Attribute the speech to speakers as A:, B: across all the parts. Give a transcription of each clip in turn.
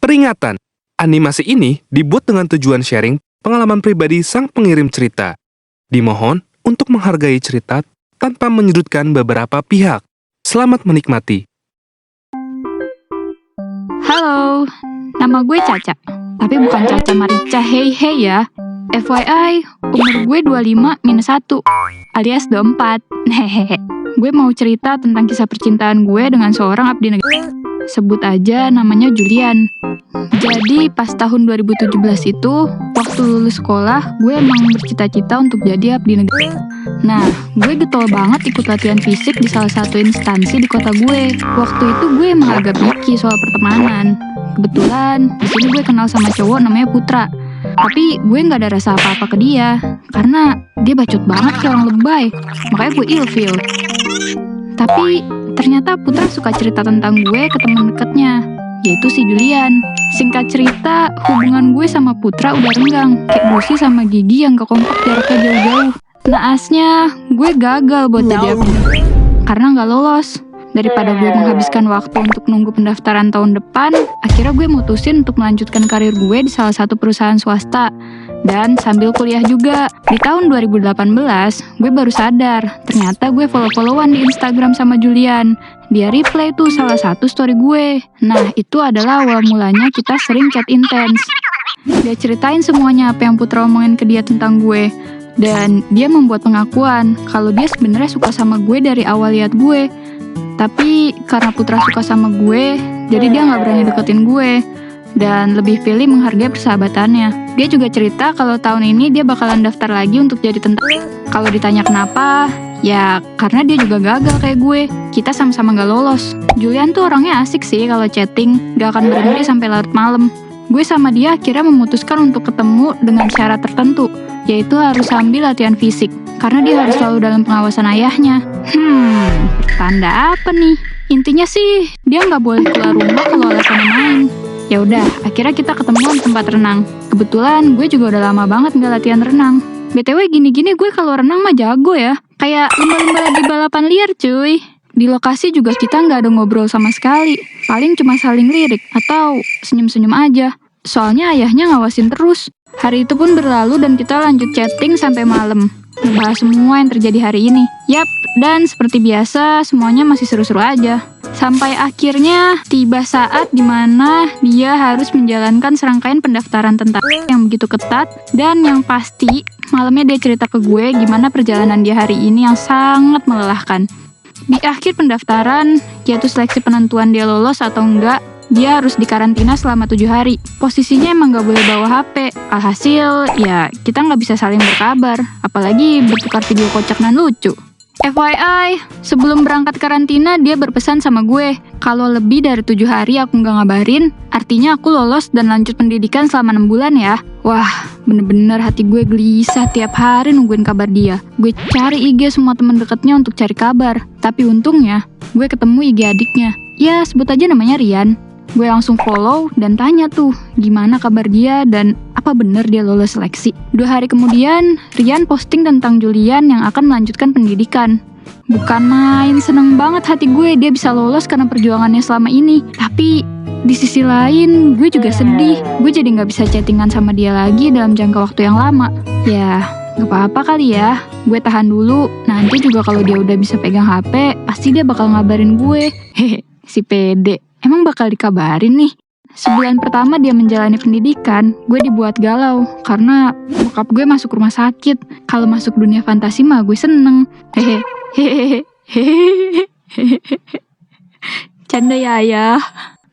A: Peringatan, animasi ini dibuat dengan tujuan sharing pengalaman pribadi sang pengirim cerita. Dimohon untuk menghargai cerita tanpa menyudutkan beberapa pihak. Selamat menikmati.
B: Halo, nama gue Caca. Tapi bukan Caca Marica hei ya. FYI, umur gue 25-1, alias 24. Hehehe. Gue mau cerita tentang kisah percintaan gue dengan seorang abdi negara. Sebut aja namanya Julian. Jadi pas tahun 2017 itu, waktu lulus sekolah, gue emang bercita-cita untuk jadi abdi negara. Nah, gue getol banget ikut latihan fisik di salah satu instansi di kota gue. Waktu itu gue emang agak picky soal pertemanan. Kebetulan, di sini gue kenal sama cowok namanya Putra. Tapi gue nggak ada rasa apa-apa ke dia, karena dia bacot banget kayak orang lebay. Makanya gue ilfeel. Tapi ternyata Putra suka cerita tentang gue ke teman dekatnya, yaitu si Julian. Singkat cerita, hubungan gue sama Putra udah renggang, kayak Busi sama Gigi yang gak kompak jaraknya jauh-jauh. Naasnya, gue gagal buat jadi abdi karena gak lolos. Daripada gue menghabiskan waktu untuk nunggu pendaftaran tahun depan, akhirnya gue mutusin untuk melanjutkan karir gue di salah satu perusahaan swasta. Dan sambil kuliah juga. Di tahun 2018, gue baru sadar, ternyata gue follow-followan di Instagram sama Julian. Dia reply tuh salah satu story gue. Nah, itu adalah awal mulanya kita sering chat intens. Dia ceritain semuanya apa yang Putra omongin ke dia tentang gue. Dan dia membuat pengakuan kalau dia sebenarnya suka sama gue dari awal lihat gue. Tapi karena Putra suka sama gue, jadi dia gak berani deketin gue. Dan lebih pilih menghargai persahabatannya. Dia juga cerita kalau tahun ini dia bakalan daftar lagi untuk jadi tentara. Kalau ditanya kenapa, ya karena dia juga gagal kayak gue. Kita sama-sama gak lolos. Julian tuh orangnya asik sih kalau chatting, gak akan berhenti sampai larut malam. Gue sama dia akhirnya memutuskan untuk ketemu dengan syarat tertentu, yaitu harus sambil latihan fisik, karena dia harus selalu dalam pengawasan ayahnya. Tanda apa nih? Intinya sih, dia nggak boleh keluar rumah kalau alasannya main. Ya udah, akhirnya kita ketemu di tempat renang. Kebetulan gue juga udah lama banget nggak latihan renang. BTW gini-gini gue kalau renang mah jago ya. Kayak lumba-lumba lagi balapan liar cuy. Di lokasi juga kita nggak ada ngobrol sama sekali. Paling cuma saling lirik atau senyum-senyum aja. Soalnya ayahnya ngawasin terus. Hari itu pun berlalu dan kita lanjut chatting sampai malam. Ngebahas semua yang terjadi hari ini. Yap, dan seperti biasa semuanya masih seru-seru aja. Sampai akhirnya tiba saat dimana dia harus menjalankan serangkaian pendaftaran tentara yang begitu ketat. Dan yang pasti malamnya dia cerita ke gue gimana perjalanan dia hari ini yang sangat melelahkan. Di akhir pendaftaran, yaitu seleksi penentuan dia lolos atau enggak, dia harus dikarantina selama 7 hari. Posisinya emang gak boleh bawa HP. Alhasil, ya kita gak bisa saling berkabar. Apalagi bertukar video kocak dan lucu. FYI, sebelum berangkat karantina, dia berpesan sama gue, kalau lebih dari 7 hari aku gak ngabarin, artinya aku lolos dan lanjut pendidikan selama 6 bulan ya. Wah, bener-bener hati gue gelisah tiap hari nungguin kabar dia. Gue cari IG semua teman dekatnya untuk cari kabar. Tapi untungnya, gue ketemu IG adiknya. Ya, sebut aja namanya Rian. Gue langsung follow dan tanya tuh gimana kabar dia dan apa bener dia lolos seleksi. 2 hari kemudian, Rian posting tentang Julian yang akan melanjutkan pendidikan. Bukan main, seneng banget hati gue dia bisa lolos karena perjuangannya selama ini. Tapi di sisi lain, gue juga sedih. Gue jadi gak bisa chattingan sama dia lagi dalam jangka waktu yang lama. Ya, gak apa-apa kali ya. Gue tahan dulu, nanti juga kalau dia udah bisa pegang HP, pasti dia bakal ngabarin gue. Hehe, si pede. Emang bakal dikabarin nih. Sebulan pertama dia menjalani pendidikan, gue dibuat galau karena bokap gue masuk rumah sakit. Kalau masuk dunia fantasi mah gue seneng. Hehehe. Canda ya ayah.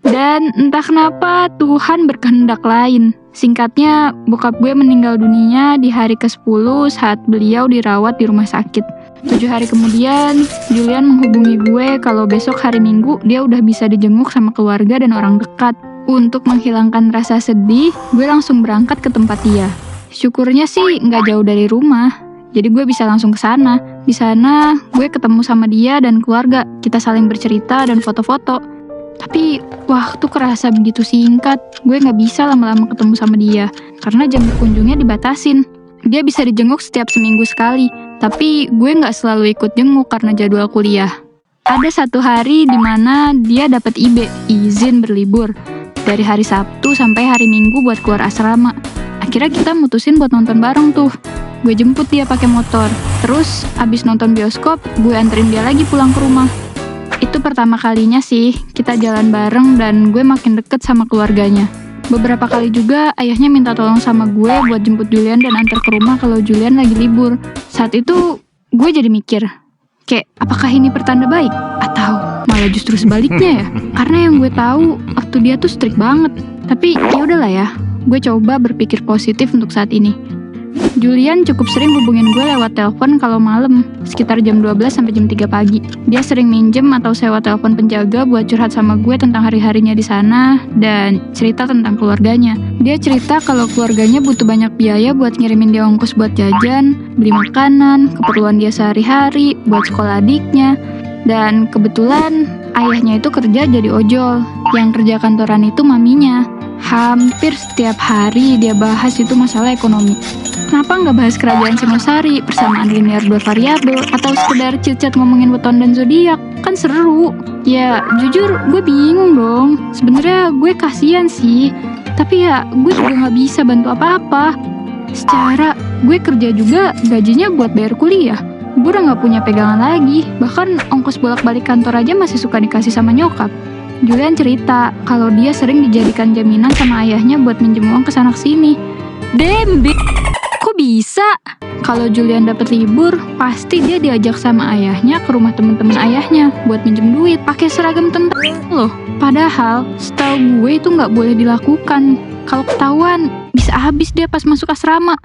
B: Dan entah kenapa Tuhan berkehendak lain. Singkatnya, bokap gue meninggal dunia di hari ke-10 saat beliau dirawat di rumah sakit. 7 hari kemudian, Julian menghubungi gue kalau besok hari Minggu dia udah bisa dijenguk sama keluarga dan orang dekat. Untuk menghilangkan rasa sedih, gue langsung berangkat ke tempat dia. Syukurnya sih nggak jauh dari rumah, jadi gue bisa langsung ke sana. Di sana, gue ketemu sama dia dan keluarga. Kita saling bercerita dan foto-foto. Tapi waktu kerasa begitu singkat, gue nggak bisa lama-lama ketemu sama dia karena jam berkunjungnya dibatasin. Dia bisa dijenguk setiap seminggu sekali, tapi gue nggak selalu ikut jenguk karena jadwal kuliah. Ada satu hari di mana dia dapat IB, izin berlibur. dari hari Sabtu sampai hari Minggu buat keluar asrama. Akhirnya kita mutusin buat nonton bareng tuh. Gue jemput dia pakai motor. Terus abis nonton bioskop, gue anterin dia lagi pulang ke rumah. Itu pertama kalinya sih kita jalan bareng dan gue makin deket sama keluarganya. Beberapa kali juga ayahnya minta tolong sama gue buat jemput Julian dan antar ke rumah kalau Julian lagi libur. Saat itu gue jadi mikir, kayak apakah ini pertanda baik? Atau malah justru sebaliknya ya? Karena yang gue tahu waktu dia tuh strict banget. Tapi ya udahlah ya, gue coba berpikir positif untuk saat ini. Julian cukup sering hubungin gue lewat telepon kalau malam, sekitar jam 12 sampai jam 3 pagi. Dia sering minjem atau sewa telepon penjaga buat curhat sama gue tentang hari-harinya di sana dan cerita tentang keluarganya. Dia cerita kalau keluarganya butuh banyak biaya buat ngirimin dia ongkos buat jajan, beli makanan, keperluan dia sehari-hari, buat sekolah adiknya. Dan kebetulan ayahnya itu kerja jadi ojol, yang kerja kantoran itu maminya. Hampir setiap hari dia bahas itu masalah ekonomi. Kenapa nggak bahas kerajaan Singosari, persamaan linear dua variabel, atau sekedar chit-chat ngomongin weton dan zodiak? Kan seru. Ya, jujur gue bingung dong. Sebenarnya gue kasihan sih, tapi ya gue juga nggak bisa bantu apa-apa. Secara gue kerja juga gajinya buat bayar kuliah. Gue udah nggak punya pegangan lagi. Bahkan ongkos bolak-balik kantor aja masih suka dikasih sama nyokap. Julian cerita kalau dia sering dijadikan jaminan sama ayahnya buat minjem uang kesana sini. Dembe. Kok bisa? Kalau Julian dapat libur, pasti dia diajak sama ayahnya ke rumah temen-temen ayahnya buat minjem duit pakai seragam tentara loh. Padahal, setahu gue itu nggak boleh dilakukan. Kalau ketahuan, bisa habis dia pas masuk asrama.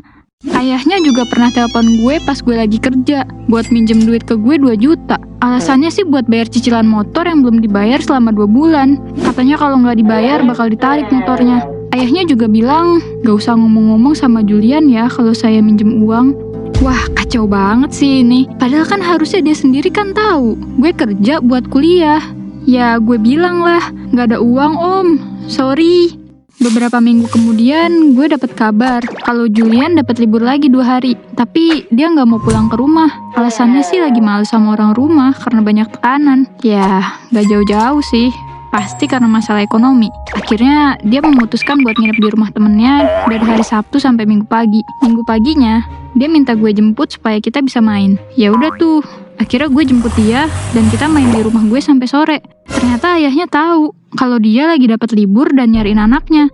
B: Ayahnya juga pernah telepon gue pas gue lagi kerja buat minjem duit ke gue 2 juta. Alasannya sih buat bayar cicilan motor yang belum dibayar selama 2 bulan. Katanya kalau nggak dibayar bakal ditarik motornya. Ayahnya juga bilang, gak usah ngomong-ngomong sama Julian ya kalau saya minjem uang. Wah, kacau banget sih ini. Padahal kan harusnya dia sendiri kan tahu. Gue kerja buat kuliah. Ya, gue bilang lah, gak ada uang om. Sorry. Beberapa minggu kemudian, gue dapet kabar kalau Julian dapat libur lagi 2 hari. Tapi dia gak mau pulang ke rumah. Alasannya sih lagi malu sama orang rumah karena banyak tekanan. Ya, gak jauh-jauh sih. Pasti karena masalah ekonomi. Akhirnya dia memutuskan buat nginep di rumah temennya dari hari Sabtu sampai Minggu pagi. Minggu paginya dia minta gue jemput supaya kita bisa main. Ya udah tuh. Akhirnya gue jemput dia dan kita main di rumah gue sampai sore. Ternyata ayahnya tahu kalau dia lagi dapat libur dan nyariin anaknya.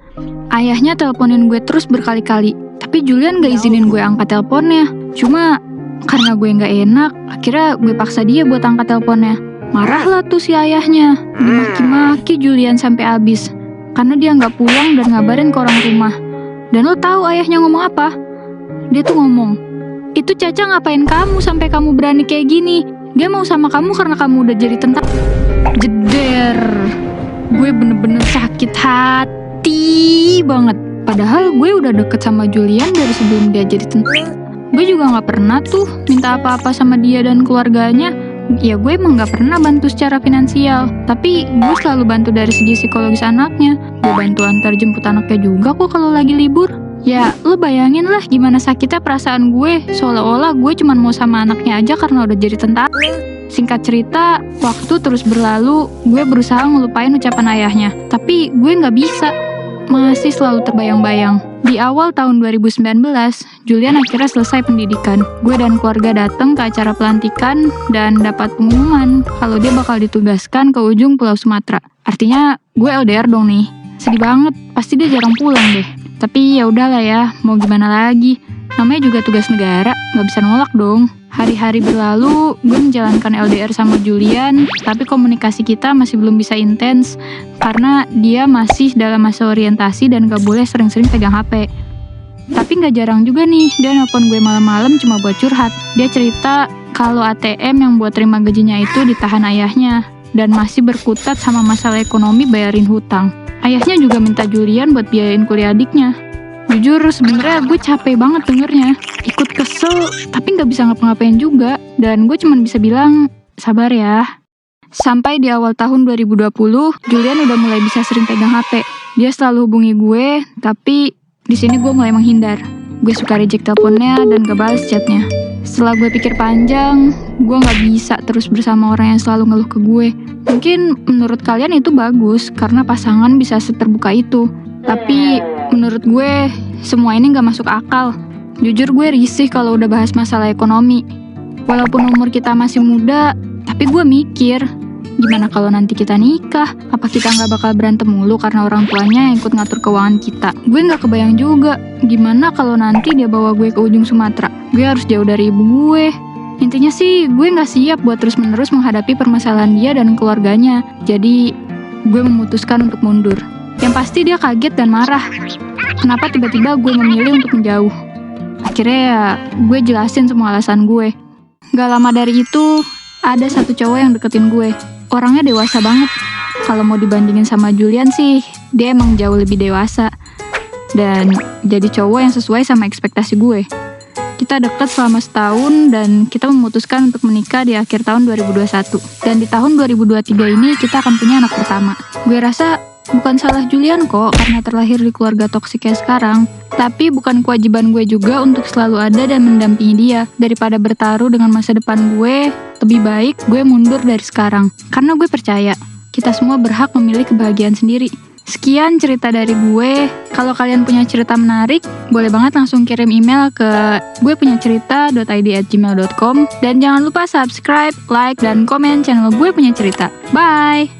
B: Ayahnya teleponin gue terus berkali-kali. Tapi Julian gak izinin gue angkat teleponnya. Cuma karena gue gak enak, akhirnya gue paksa dia buat angkat teleponnya. Marahlah tuh si ayahnya, dimaki-maki Julian sampai habis karena dia nggak pulang dan ngabarin ke orang rumah. Dan lo tahu ayahnya ngomong apa? Dia tuh ngomong, itu Caca ngapain kamu sampai kamu berani kayak gini? Dia mau sama kamu karena kamu udah jadi tentara. Jeder, gue bener-bener sakit hati banget. Padahal gue udah deket sama Julian dari sebelum dia jadi tentara. Gue juga nggak pernah tuh minta apa-apa sama dia dan keluarganya. Ya gue emang gak pernah bantu secara finansial, tapi gue selalu bantu dari segi psikologis anaknya. Gue bantu antar jemput anaknya juga kok kalau lagi libur. Ya lo bayangin lah gimana sakitnya perasaan gue, seolah-olah gue cuma mau sama anaknya aja karena udah jadi tentara. Singkat cerita, waktu terus berlalu, gue berusaha ngelupain ucapan ayahnya. Tapi gue gak bisa, masih selalu terbayang-bayang. Di awal tahun 2019, Julian akhirnya selesai pendidikan. Gue dan keluarga datang ke acara pelantikan dan dapat pengumuman kalau dia bakal ditugaskan ke ujung Pulau Sumatera. Artinya gue LDR dong nih. Sedih banget, pasti dia jarang pulang deh. Tapi ya udahlah ya, mau gimana lagi? Namanya juga tugas negara, nggak bisa nolak dong. Hari-hari berlalu, gue menjalankan LDR sama Julian, tapi komunikasi kita masih belum bisa intens karena dia masih dalam masa orientasi dan gak boleh sering-sering pegang HP. Tapi gak jarang juga nih, dia nelpon gue malam-malam cuma buat curhat. Dia cerita kalau ATM yang buat terima gajinya itu ditahan ayahnya dan masih berkutat sama masalah ekonomi bayarin hutang. Ayahnya juga minta Julian buat biayain kuliah adiknya. Jujur sebenarnya gue capek banget dengernya. Ikut kesel tapi gak bisa ngapa-ngapain juga. Dan gue cuma bisa bilang sabar ya. Sampai di awal tahun 2020 Julian udah mulai bisa sering pegang HP. Dia selalu hubungi gue, tapi di sini gue mulai menghindar. Gue suka reject teleponnya dan gak balas chatnya. Setelah gue pikir panjang, gue gak bisa terus bersama orang yang selalu ngeluh ke gue. Mungkin menurut kalian itu bagus, karena pasangan bisa seterbuka itu. Tapi menurut gue, semua ini gak masuk akal. Jujur gue risih kalau udah bahas masalah ekonomi. Walaupun umur kita masih muda, tapi gue mikir, gimana kalau nanti kita nikah? Apa kita gak bakal berantem mulu karena orang tuanya yang ikut ngatur keuangan kita? Gue gak kebayang juga, gimana kalau nanti dia bawa gue ke ujung Sumatera? Gue harus jauh dari ibu gue. Intinya sih, gue gak siap buat terus-menerus menghadapi permasalahan dia dan keluarganya. Jadi, gue memutuskan untuk mundur. Yang pasti dia kaget dan marah. Kenapa tiba-tiba gue memilih untuk menjauh? Akhirnya ya, gue jelasin semua alasan gue. Gak lama dari itu, ada satu cowok yang deketin gue. Orangnya dewasa banget. Kalau mau dibandingin sama Julian sih, dia emang jauh lebih dewasa. Dan jadi cowok yang sesuai sama ekspektasi gue. Kita deket selama setahun dan kita memutuskan untuk menikah di akhir tahun 2021. Dan di tahun 2023 ini kita akan punya anak pertama. Gue rasa bukan salah Julian kok karena terlahir di keluarga toksik kayak sekarang. Tapi bukan kewajiban gue juga untuk selalu ada dan mendampingi dia. Daripada bertaruh dengan masa depan gue, lebih baik gue mundur dari sekarang. Karena gue percaya, kita semua berhak memilih kebahagiaan sendiri. Sekian cerita dari gue. Kalau kalian punya cerita menarik, boleh banget langsung kirim email ke guepunyacerita.id@gmail.com. Dan jangan lupa subscribe, like, dan komen channel Gue Punya Cerita. Bye!